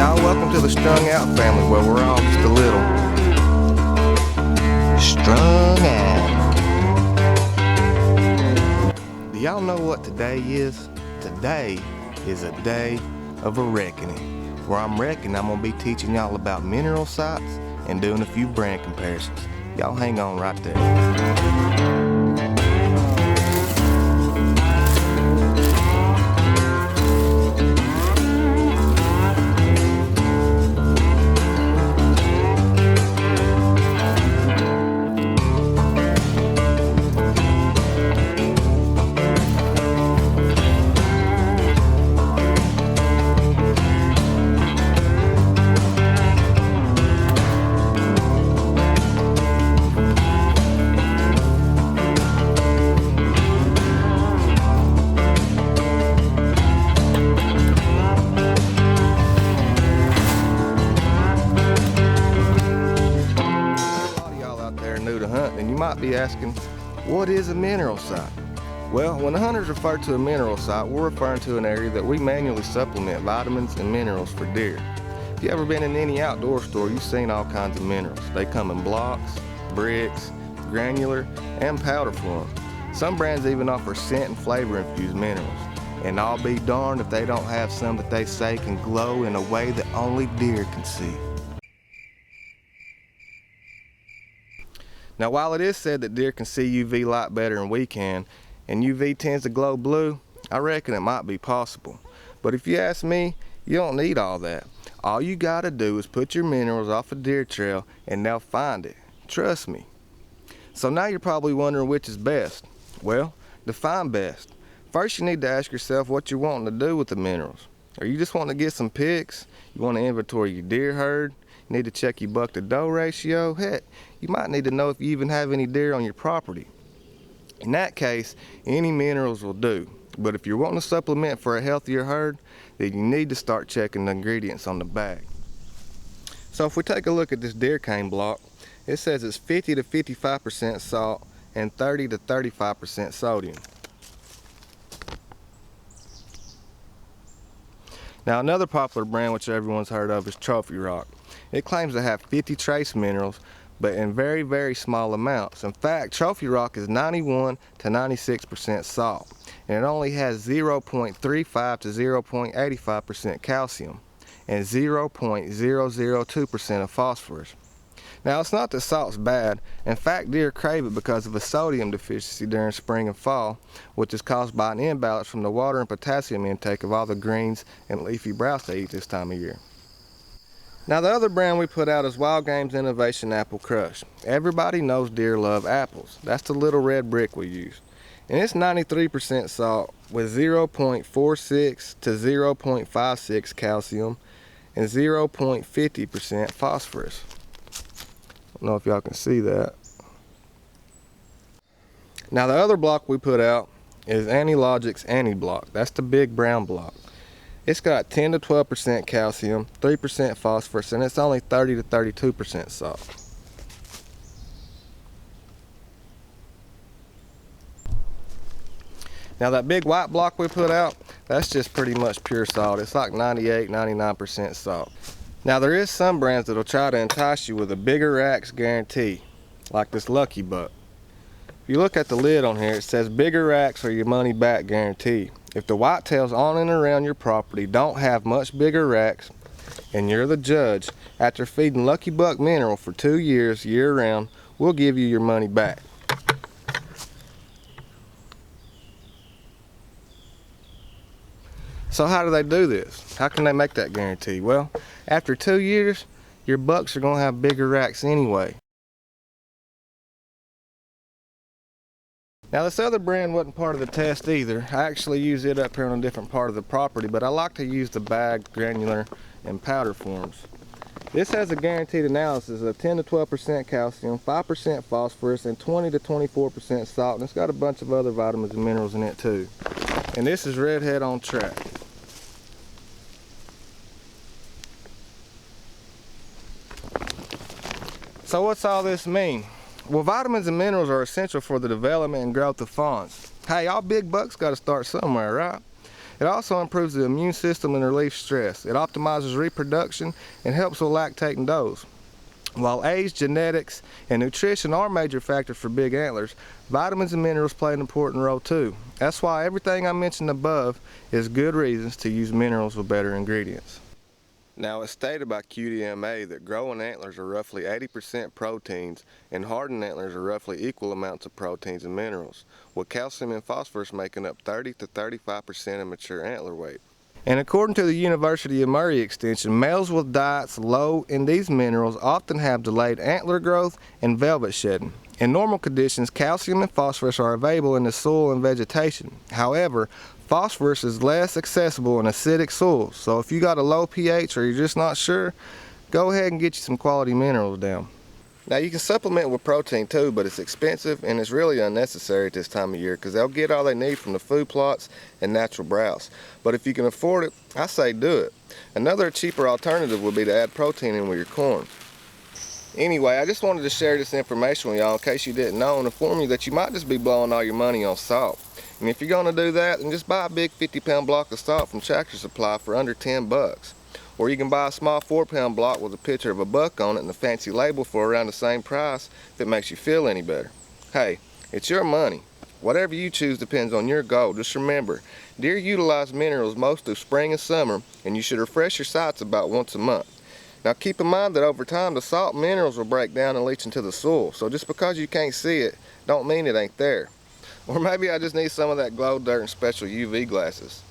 Y'all welcome to the Strung Out family, where we're all just a little strung out. Do y'all know what today is? Today is a day of a reckoning, where I'm gonna be teaching y'all about mineral sites and doing a few brand comparisons. Y'all hang on right there. And you might be asking, what is a mineral site? Well, when the hunters refer to a mineral site, we're referring to an area that we manually supplement vitamins and minerals for deer. If you ever been in any outdoor store, you've seen all kinds of minerals. They come in blocks, bricks, granular, and powder form. Some brands even offer scent and flavor infused minerals. And I'll be darned if they don't have some that they say can glow in a way that only deer can see. Now, while it is said that deer can see UV light better than we can, and UV tends to glow blue, I reckon it might be possible. But if you ask me, you don't need all that. All you gotta do is put your minerals off a deer trail and they'll find it. Trust me. So now you're probably wondering which is best. Well, define best. First, you need to ask yourself what you're wanting to do with the minerals. Are you just wanting to get some pics? You want to inventory your deer herd? You need to check your buck to doe ratio? Heck, you might need to know if you even have any deer on your property. In that case, any minerals will do. But if you're wanting to supplement for a healthier herd, then you need to start checking the ingredients on the bag. So if we take a look at this deer cane block, it says it's 50 to 55% salt and 30 to 35% sodium. Now, another popular brand which everyone's heard of is Trophy Rock. It claims to have 50 trace minerals, but in very, very small amounts. In fact, Trophy Rock is 91 to 96% salt, and it only has 0.35 to 0.85% calcium and 0.002% of phosphorus. Now, it's not that salt's bad. In fact, deer crave it because of a sodium deficiency during spring and fall, which is caused by an imbalance from the water and potassium intake of all the greens and leafy browse they eat this time of year. Now, the other brand we put out is Wild Game's Innovation Apple Crush. Everybody knows deer love apples. That's the little red brick we use. And it's 93% salt with 0.46 to 0.56 calcium and 0.50% phosphorus. I don't know if y'all can see that. Now, the other block we put out is Antilogic's Anti-Block. That's the big brown block. It's got 10 to 12% calcium, 3% phosphorus, and it's only 30 to 32% salt. Now, that big white block we put out, that's just pretty much pure salt. It's like 98, 99% salt. Now, there is some brands that'll try to entice you with a bigger racks guarantee, like this Lucky Buck. If you look at the lid on here, it says bigger racks or your money back guarantee. If the whitetails on and around your property don't have much bigger racks, and you're the judge, after feeding Lucky Buck mineral for 2 years, year round, we'll give you your money back. So how do they do this? How can they make that guarantee? Well, after 2 years, your bucks are gonna have bigger racks anyway. Now, this other brand wasn't part of the test either. I actually use it up here on a different part of the property, but I like to use the bag, granular, and powder forms. This has a guaranteed analysis of 10 to 12% calcium, 5% phosphorus, and 20 to 24% salt, and it's got a bunch of other vitamins and minerals in it too. And this is RedHead on track. So what's all this mean? Well, vitamins and minerals are essential for the development and growth of fawns. Hey, all big bucks got to start somewhere, right? It also improves the immune system and relieves stress. It optimizes reproduction and helps with lactating does. While age, genetics, and nutrition are major factors for big antlers, vitamins and minerals play an important role too. That's why everything I mentioned above is good reasons to use minerals with better ingredients. Now, it's stated by QDMA that growing antlers are roughly 80% proteins and hardened antlers are roughly equal amounts of proteins and minerals, with calcium and phosphorus making up 30 to 35% of mature antler weight. And according to the University of Murray Extension, males with diets low in these minerals often have delayed antler growth and velvet shedding. In normal conditions, calcium and phosphorus are available in the soil and vegetation. However, phosphorus is less accessible in acidic soils, so if you got a low pH or you're just not sure, go ahead and get you some quality minerals down. Now, you can supplement with protein too, but it's expensive and it's really unnecessary at this time of year because they'll get all they need from the food plots and natural browse. But if you can afford it, I say do it. Another cheaper alternative would be to add protein in with your corn. Anyway, I just wanted to share this information with y'all in case you didn't know and inform you that you might just be blowing all your money on salt. And if you're going to do that, then just buy a big 50-pound block of salt from Tractor Supply for under 10 bucks. Or you can buy a small 4-pound block with a picture of a buck on it and a fancy label for around the same price if it makes you feel any better. Hey, it's your money. Whatever you choose depends on your goal. Just remember, deer utilize minerals most through spring and summer, and you should refresh your sights about once a month. Now keep in mind that over time the salt and minerals will break down and leach into the soil, so just because you can't see it, don't mean it ain't there. Or maybe I just need some of that glow dirt and special UV glasses.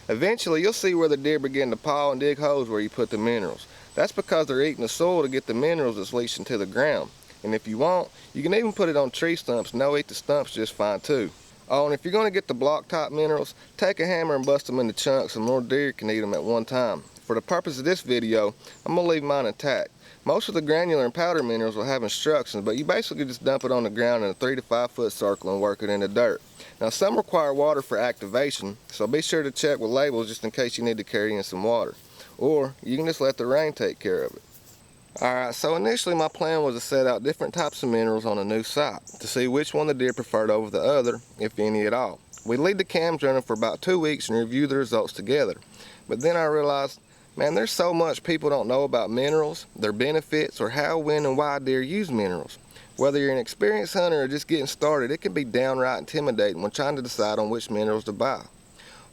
Eventually, you'll see where the deer begin to paw and dig holes where you put the minerals. That's because they're eating the soil to get the minerals that's leached into the ground. And if you want, you can even put it on tree stumps and they'll eat the stumps just fine too. Oh, and if you're going to get the block top minerals, take a hammer and bust them into chunks and more deer can eat them at one time. For the purpose of this video, I'm going to leave mine intact. Most of the granular and powder minerals will have instructions, but you basically just dump it on the ground in a 3 to 5 foot circle and work it in the dirt. Now, some require water for activation, so be sure to check with labels just in case you need to carry in some water. Or you can just let the rain take care of it. Alright, so initially my plan was to set out different types of minerals on a new site to see which one the deer preferred over the other, if any at all. We'd leave the cams running for about 2 weeks and review the results together. But then I realized, man, there's so much people don't know about minerals, their benefits, or how, when, and why deer use minerals. Whether you're an experienced hunter or just getting started, it can be downright intimidating when trying to decide on which minerals to buy.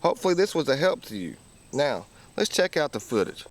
Hopefully this was a help to you. Now, let's check out the footage.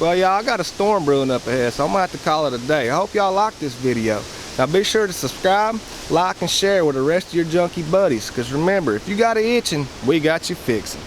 Well, y'all, I got a storm brewing up ahead, so I'm gonna have to call it a day. I hope y'all like this video. Now be sure to subscribe, like, and share with the rest of your junkie buddies, because remember, if you got it itching, we got you fixing.